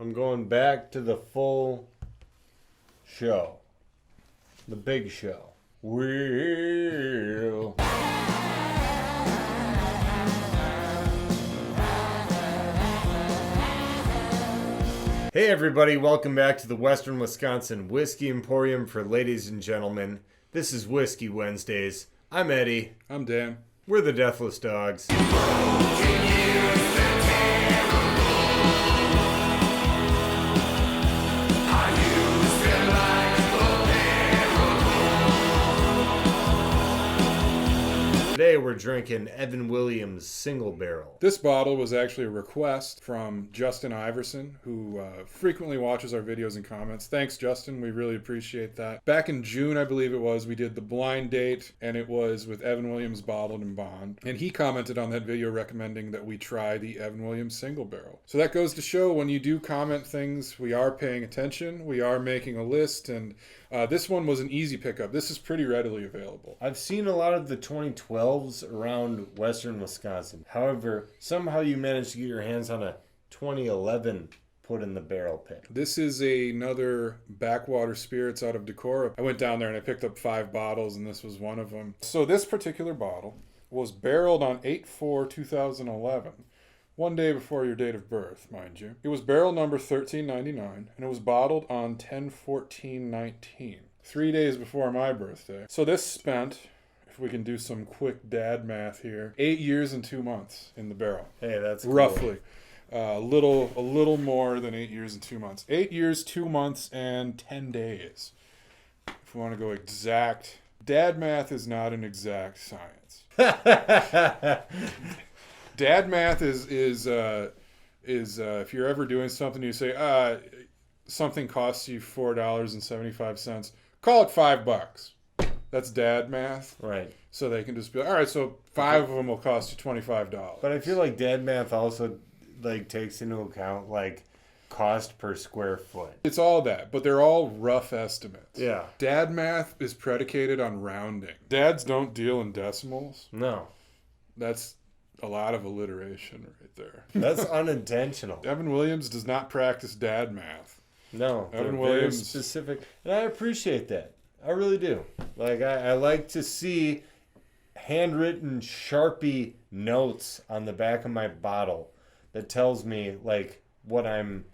I'm going back to the full show. The big show. Will. Hey everybody, welcome back to the Western Wisconsin Whiskey Emporium for ladies and gentlemen. This is Whiskey Wednesdays. I'm Eddie. I'm Dan. We're the Deathless Dogs. Today we're drinking Evan Williams Single Barrel. This bottle was actually a request from Justin Iverson, who frequently watches our videos and comments. Thanks, Justin. We really appreciate that. Back in June, I believe it was, we did the blind date, and it was with Evan Williams Bottled and Bond. And he commented on that video recommending that we try the Evan Williams Single Barrel. So that goes to show when you do comment things, we are paying attention, we are making a list, and this one was an easy pickup. This is pretty readily available. I've seen a lot of the 2012s around Western Wisconsin. However, somehow you managed to get your hands on a 2011 put in the barrel pick. This is another Backwater Spirits out of Decorah. I went down there and I picked up 5 bottles, and this was one of them. So this particular bottle was barreled on 8/4/2011. One day before your date of birth, mind you. It was barrel number 1399, and it was bottled on 10/14/19. 3 days before my birthday. So this spent, if we can do some quick dad math here, 8 years and 2 months in the barrel. Hey, that's cool. Roughly. A little more than 8 years and 2 months. 8 years, 2 months, and 10 days. If we want to go exact. Dad math is not an exact science. Dad math is if you're ever doing something, you say, something costs you $4.75. Call it $5. That's dad math. Right. So they can just be like, all right, so 5 of them will cost you $25. But I feel like dad math also takes into account cost per square foot. It's all that, but they're all rough estimates. Yeah. Dad math is predicated on rounding. Dads don't deal in decimals. No. That's a lot of alliteration right there. That's unintentional. Evan Williams does not practice dad math. No. Evan Very Williams specific. And I appreciate that. I really do. I like to see handwritten Sharpie notes on the back of my bottle that tells me what I'm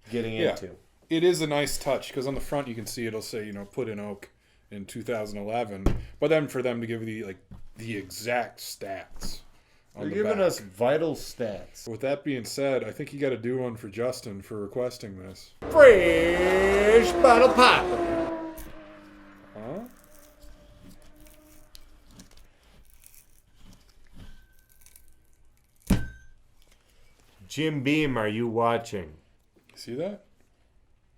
getting into. It is a nice touch because on the front you can see it'll say, put in oak in 2011. But then for them to give you the exact stats. They're giving us vital stats. With that being said, I think you got to do one for Justin for requesting this. Fresh bottle pop. Huh? Jim Beam, are you watching? See that?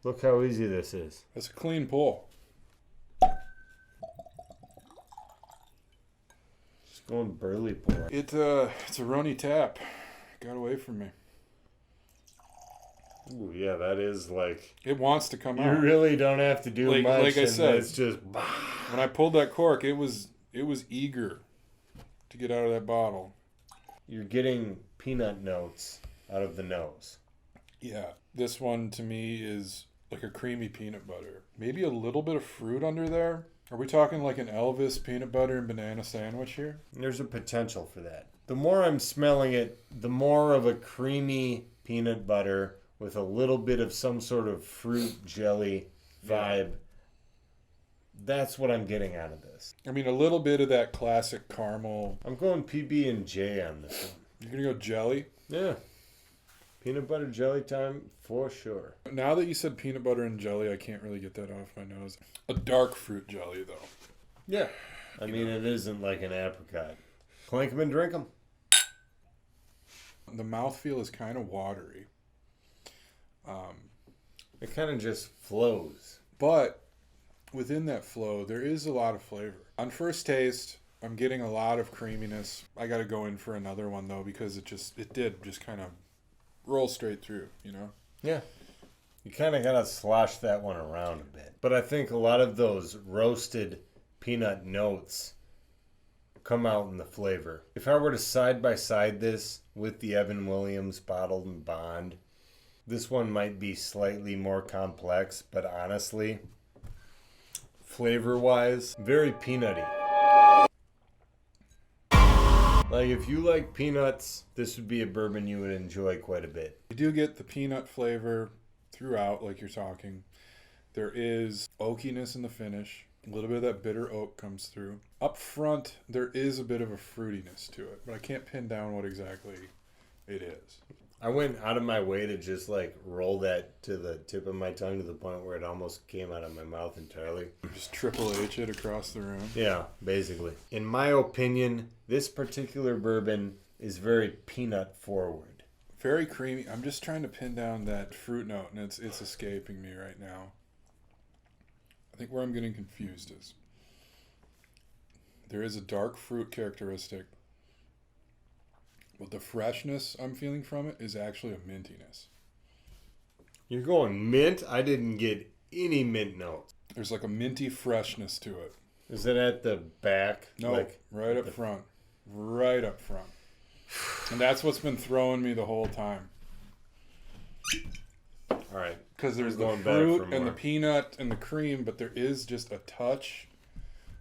Look how easy this is. That's a clean pull. Just going burly pour. It's a runny tap. Got away from me. Ooh, yeah, that is It wants to come you out. really don't have to do much. Like I said, it's just when I pulled that cork, it was eager to get out of that bottle. You're getting peanut notes out of the nose. Yeah, this one to me is like a creamy peanut butter. Maybe a little bit of fruit under there. Are we talking like an Elvis peanut butter and banana sandwich here? There's a potential for that. The more I'm smelling it, the more of a creamy peanut butter with a little bit of some sort of fruit jelly vibe. That's what I'm getting out of this. I mean, a little bit of that classic caramel. I'm going PB&J on this one. You're going to go jelly? Yeah. Peanut butter jelly time for sure. Now that you said peanut butter and jelly, I can't really get that off my nose. A dark fruit jelly, though. Yeah. I mean, it isn't like an apricot. Clink them and drink them. The mouthfeel is kind of watery. It kind of just flows. But within that flow, there is a lot of flavor. On first taste, I'm getting a lot of creaminess. I got to go in for another one, though, because it did just kind of roll straight through, Yeah. You kind of got to slosh that one around a bit. But I think a lot of those roasted peanut notes come out in the flavor. If I were to side by side this with the Evan Williams Bottled and Bond, This one might be slightly more complex, but honestly, flavor-wise, very peanutty. Like, if you like peanuts, this would be a bourbon you would enjoy quite a bit. You do get the peanut flavor throughout, like you're talking. There is oakiness in the finish. A little bit of that bitter oak comes through. Up front, there is a bit of a fruitiness to it, but I can't pin down what exactly it is. I went out of my way to just like roll that to the tip of my tongue to the point where it almost came out of my mouth entirely. Just Triple H it across the room. Yeah, basically. In my opinion, this particular bourbon is very peanut forward. Very creamy. I'm just trying to pin down that fruit note, and it's escaping me right now. I think where I'm getting confused is there is a dark fruit characteristic, but the freshness I'm feeling from it is actually a mintiness. You're going mint? I didn't get any mint notes. There's like a minty freshness to it. Is it at the back? No, like, right up front. Right up front. And that's what's been throwing me the whole time. All right. Because there's the Going back fruit for and more. the peanut and the cream, but there is just a touch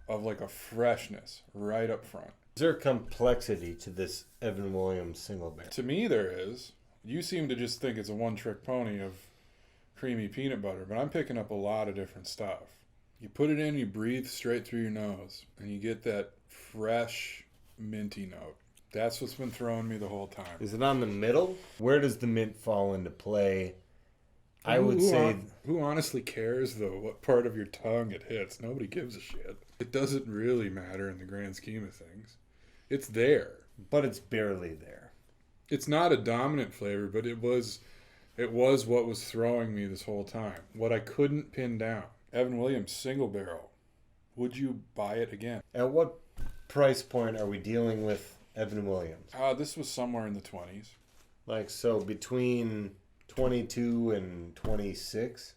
of like a freshness right up front. Is there complexity to this Evan Williams single barrel? To me, there is. You seem to just think it's a one-trick pony of creamy peanut butter, but I'm picking up a lot of different stuff. You put it in, you breathe straight through your nose, and you get that fresh, minty note. That's what's been throwing me the whole time. Is it on the middle? Where does the mint fall into play? I would say... Who honestly cares, though, what part of your tongue it hits? Nobody gives a shit. It doesn't really matter in the grand scheme of things. It's there. But it's barely there. It's not a dominant flavor, but it was what was throwing me this whole time. What I couldn't pin down. Evan Williams single barrel. Would you buy it again? At what price point are we dealing with Evan Williams? This was somewhere in the 20s. Like, so between 22 and 26?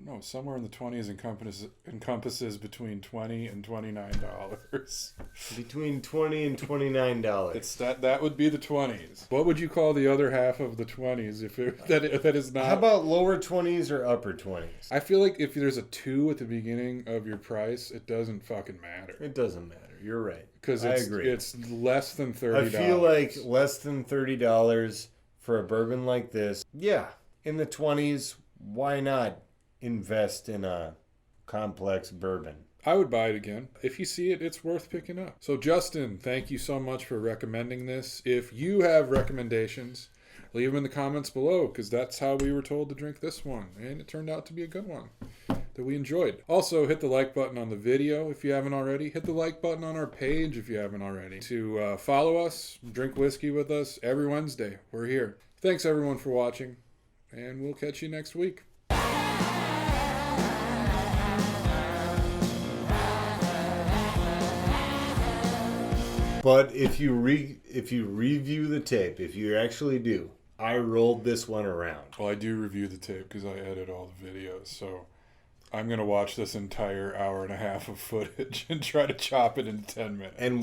No, somewhere in the 20s encompasses between $20 and $29. Between $20 and $29. It's that would be the 20s. What would you call the other half of the 20s if that is not? How about lower 20s or upper 20s? I feel like if there's a 2 at the beginning of your price, it doesn't fucking matter. It doesn't matter. You're right. Because I agree. It's less than $30. I feel like less than $30 for a bourbon like this. Yeah, in the 20s, why not invest in a complex bourbon? I would buy it again. If you see it, it's worth picking up. So Justin, thank you so much for recommending this. If you have recommendations, leave them in the comments below, because that's how we were told to drink this one. And it turned out to be a good one that we enjoyed. Also, hit the like button on the video if you haven't already. Hit the like button on our page if you haven't already. To follow us, drink whiskey with us every Wednesday. We're here. Thanks everyone for watching, and we'll catch you next week. But if you review the tape, if you actually do, I rolled this one around. Well, I do review the tape because I edit all the videos, so I'm going to watch this entire hour and a half of footage and try to chop it into 10 minutes. And